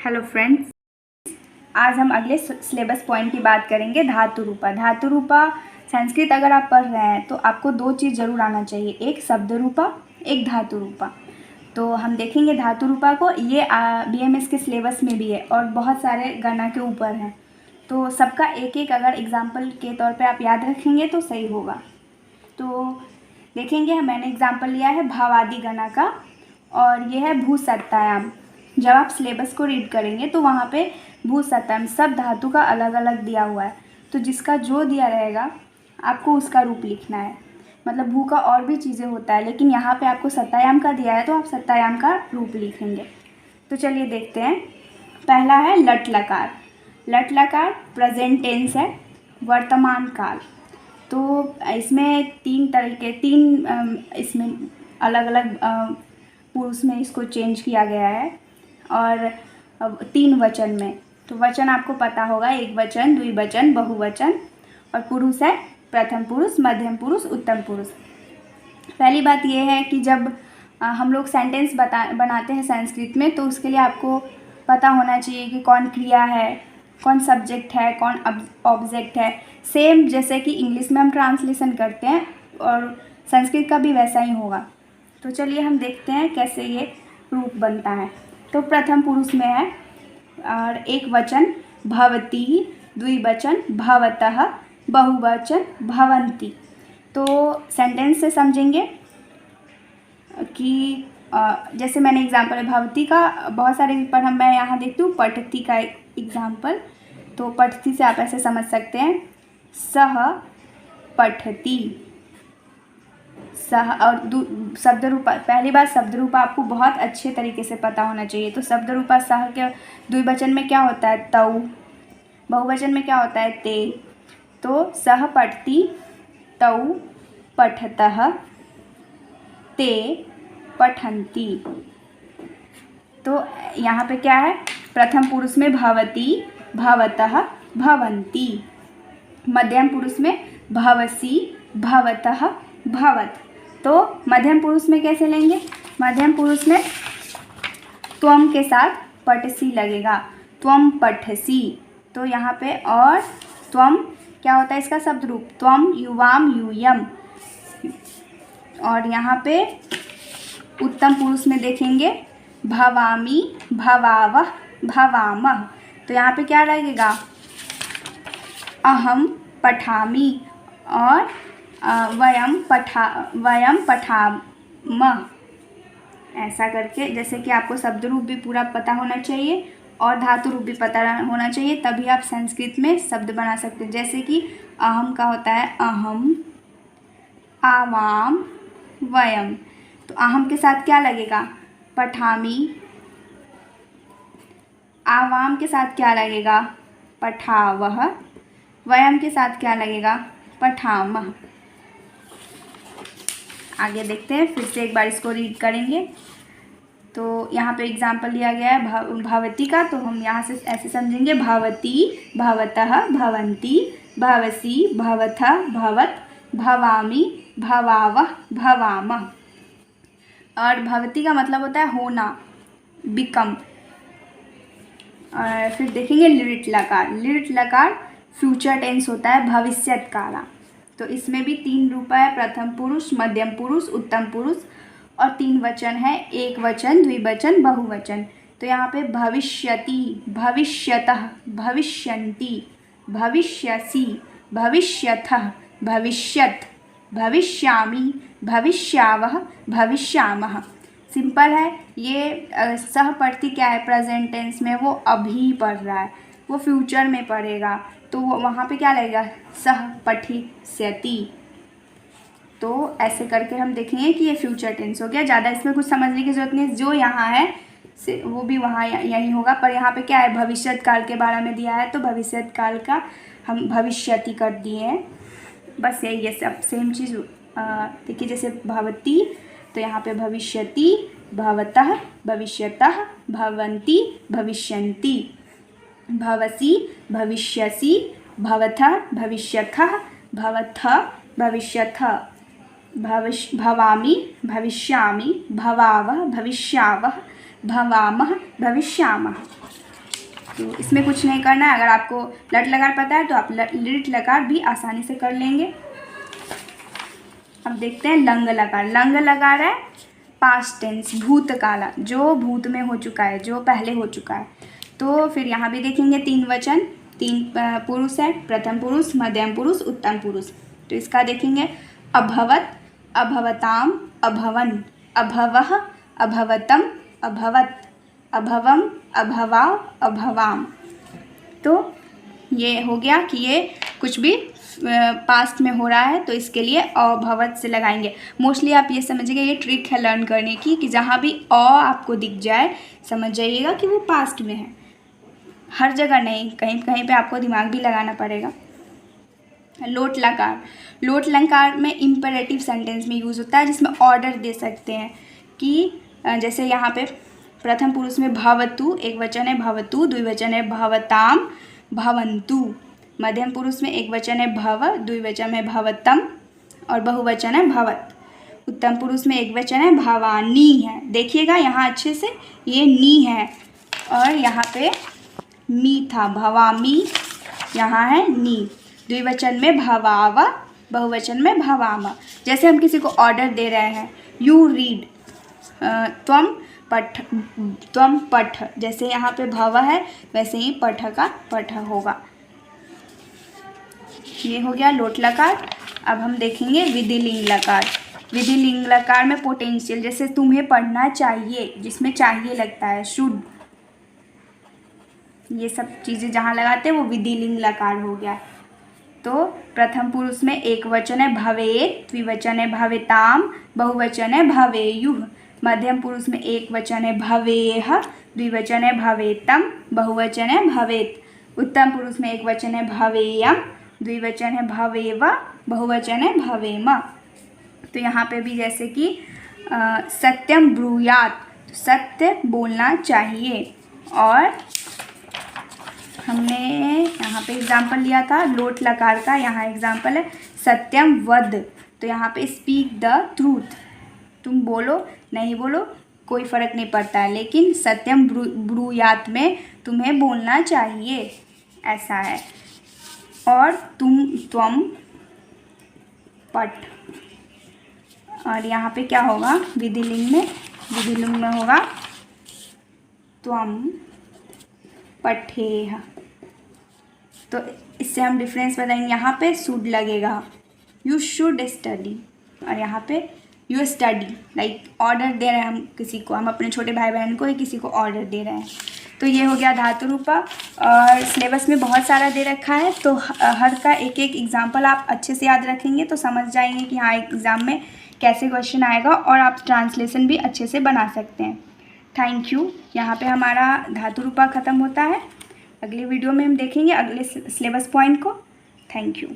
Hello friends, आज हम अगले सिलेबस पॉइंट की बात करेंगे। धातु रूपा। धातु रूपा संस्कृत अगर आप पढ़ रहे हैं तो आपको दो चीज़ ज़रूर आना चाहिए, एक शब्द रूपा, एक धातु रूपा। तो हम देखेंगे धातु रूपा को, ये बीएमएस के सिलेबस में भी है और बहुत सारे गणना के ऊपर हैं। तो सबका एक एक अगर एग्जाम्पल के तौर पे आप याद रखेंगे तो सही होगा। तो देखेंगे, मैंने एग्जाम्पल लिया है भावादि गणना का और ये है भूसत्तायाम। जब आप सिलेबस को रीड करेंगे तो वहाँ पे भूसत्तायाम सब धातु का अलग अलग दिया हुआ है, तो जिसका जो दिया रहेगा आपको उसका रूप लिखना है। मतलब भू का और भी चीज़ें होता है, लेकिन यहाँ पे आपको सत्तायाम का दिया है तो आप सत्तायाम का रूप लिखेंगे। तो चलिए देखते हैं। पहला है लट लकार। लट लकार प्रेजेंट टेंस है, वर्तमान काल। तो इसमें इसमें अलग अलग पुरुष में इसको चेंज किया गया है और 3 वचन में। तो वचन आपको पता होगा, एक वचन, द्विवचन, बहुवचन, और पुरुष है प्रथम पुरुष, मध्यम पुरुष, उत्तम पुरुष। पहली बात यह है कि जब हम लोग सेंटेंस बनाते हैं संस्कृत में तो उसके लिए आपको पता होना चाहिए कि कौन क्रिया है, कौन सब्जेक्ट है, कौन ऑब्जेक्ट है। सेम जैसे कि इंग्लिश में हम ट्रांसलेशन करते हैं और संस्कृत का भी वैसा ही होगा। तो चलिए हम देखते हैं कैसे ये रूप बनता है। तो प्रथम पुरुष में है और एक वचन भवती, द्विवचन भवतः, बहुवचन भवन्ति। तो सेंटेंस से समझेंगे कि जैसे मैंने एग्जाम्पल है भवती का, बहुत सारे पर मैं यहाँ देखती हूँ पठती का एग्जाम्पल। तो पठती से आप ऐसे समझ सकते हैं, सह पठती, सह। और शब्द रूपा, पहली बात शब्द रूपा आपको बहुत अच्छे तरीके से पता होना चाहिए। तो शब्द रूपा सह के द्विवचन में क्या होता है, तौ। बहुवचन में क्या होता है, ते। तो सह पठती, तौ पठतः, ते पठन्ति। तो यहाँ पे क्या है, प्रथम पुरुष में भवती, भवतः, भवन्ति। मध्यम पुरुष में भवसी, भवतः, भवत। तो मध्यम पुरुष में कैसे लेंगे, मध्यम पुरुष में त्वम के साथ पठसी लगेगा, त्वम पठसी। तो यहाँ पे और त्वम क्या होता है इसका शब्द रूप, त्वम युवाम यूयम। और यहाँ पे उत्तम पुरुष में देखेंगे भवामी, भवावह, भवामह। तो यहाँ पे क्या लगेगा, अहम पठामि और वयम पठामः। ऐसा करके, जैसे कि आपको शब्द रूप भी पूरा पता होना चाहिए और धातु रूप भी पता होना चाहिए, तभी आप संस्कृत में शब्द बना सकते हैं। जैसे कि अहम का होता है अहम, आवाम, वयम। तो अहम के साथ क्या लगेगा, पठामि। आवाम के साथ क्या लगेगा, पठावह। वयम के साथ क्या लगेगा, पठामह। आगे देखते हैं, फिर से एक बार इसको रीड करेंगे। तो यहाँ पे एग्जाम्पल लिया गया है भवती का, तो हम यहाँ से ऐसे समझेंगे, भवती, भवतः, भवन्ति, भवसी, भवथः, भवत, भवामी, भवावह, भवामः। और भवती का मतलब होता है होना, बिकम। और फिर देखेंगे लिट लकार। लिट लकार फ्यूचर टेंस होता है, भविष्यत काला। तो इसमें भी 3 रूप है, प्रथम पुरुष, मध्यम पुरुष, उत्तम पुरुष, और 3 वचन है, एक वचन, द्विवचन, बहुवचन। तो यहाँ पे भविष्यति, भविष्यतः, भविष्यन्ति, भविष्यसि, भविष्यथः, भविष्यत्, भविष्यामि, भविष्यावः, भविष्यामः। सिंपल है ये। सह पठती क्या है, प्रेजेंट टेंस में वो अभी पढ़ रहा है, वो फ्यूचर में पढ़ेगा, तो वहाँ पे क्या लगेगा, सह पठिष्यति। तो ऐसे करके हम देखेंगे कि ये फ्यूचर टेंस हो गया। ज़्यादा इसमें कुछ समझने की जरूरत नहीं, जो यहाँ है से वो भी वहाँ यही होगा। पर यहाँ पे क्या है, भविष्यत काल के बारे में दिया है, तो भविष्यत काल का हम भविष्यति कर दिए हैं। बस यही है, सब सेम चीज़। देखिए जैसे भवती, तो यहाँ पे भविष्यति, भवतः, भविष्यतः, भवन्ति, भविष्यन्ति, भवसि, भविष्यसि, भवथः, भविष्यथः, भवथः, भविष्यथः, भवामि, भविष्यामि, भवावः, भविष्यावः, भवामः, भविष्यामः। तो इसमें कुछ नहीं करना है। अगर आपको लट लकार पता है तो आप लिट लकार भी आसानी से कर लेंगे। अब देखते हैं लंग लकार। लंग लकार है पास्ट टेंस, भूतकाल, जो भूत में हो चुका है, जो पहले हो चुका है। तो फिर यहाँ भी देखेंगे 3 वचन, 3 पुरुष है, प्रथम पुरुष, मध्यम पुरुष, उत्तम पुरुष। तो इसका देखेंगे अभवत, अभवताम, अभवन, अभवः, अभवतम, अभवत, अभवम, अभवाव, अभवाम। तो ये हो गया कि ये कुछ भी पास्ट में हो रहा है तो इसके लिए अभवत से लगाएंगे। मोस्टली आप ये समझिएगा, ये ट्रिक है लर्न करने की कि जहाँ भी अ आपको दिख जाए समझ जाइएगा कि वो पास्ट में है। हर जगह नहीं, कहीं कहीं पे आपको दिमाग भी लगाना पड़ेगा। लोट लकार। लोट लकार में इम्परेटिव सेंटेंस में यूज़ होता है, जिसमें ऑर्डर दे सकते हैं कि जैसे यहाँ पे प्रथम पुरुष में भवतु, एक वचन है भवतु, द्विवचन है भवताम, भवन्तु। मध्यम पुरुष में एक वचन है भव, द्विवचन में भवतम और बहुवचन है भवत। उत्तम पुरुष में एक वचन है भवानी है। देखिएगा यहाँ अच्छे से, ये नी है और यहाँ पे मी था, भवामी, यहाँ है नी। द्विवचन में भवाव, बहुवचन में भवाम। जैसे हम किसी को ऑर्डर दे रहे हैं, यू रीड, त्वम पठ, त्वम पठ। जैसे यहाँ पे भव है वैसे ही पठ का पठ होगा। ये हो गया लोट लकार। अब हम देखेंगे विधिलिंग लकार। विधिलिंग लकार में पोटेंशियल, जैसे तुम्हें पढ़ना चाहिए, जिसमें चाहिए लगता है, शुड, ये सब चीज़ें जहाँ लगाते हैं वो विधिलिंग लकार हो गया। तो प्रथम पुरुष में एक वचन है भवेत, द्विवचन है भवेताम, बहुवचन है भवेयुः। मध्यम पुरुष में एक वचन है भवेह, द्विवचन है भवेतम, बहुवचन है भवेत। उत्तम पुरुष में एक वचन है भवेयम, द्विवचन है भवेव, बहुवचन है भवेम। तो यहाँ पे भी जैसे कि सत्यम ब्रूयात, तो सत्य बोलना चाहिए। और हमने यहाँ पे एग्जाम्पल लिया था लोट लकार का, यहाँ एग्जाम्पल है सत्यम वद। तो यहाँ पे स्पीक द ट्रूथ, तुम बोलो नहीं बोलो कोई फ़र्क नहीं पड़ता है, लेकिन सत्यम ब्रूयात में तुम्हें बोलना चाहिए, ऐसा है। और त्वम पठ, और यहाँ पे क्या होगा विधिलिंग में, विधिलिंग में होगा त्वम पठेह। तो इससे हम डिफरेंस बताएंगे। यहाँ पे शुड लगेगा, यू शुड स्टडी, और यहाँ पे यू स्टडी, लाइक ऑर्डर दे रहे हैं हम किसी को, हम अपने छोटे भाई बहन को या किसी को ऑर्डर दे रहे हैं। तो ये हो गया धातु रूपा। और सिलेबस में बहुत सारा दे रखा है, तो हर का एक एक एग्जाम्पल आप अच्छे से याद रखेंगे तो समझ जाएंगे कि हाँ एग्ज़ाम में कैसे क्वेश्चन आएगा, और आप ट्रांसलेशन भी अच्छे से बना सकते हैं। Thank you. यहाँ पे हमारा धातु रूपा ख़त्म होता है। अगले वीडियो में हम देखेंगे अगले सिलेबस पॉइंट को। Thank you.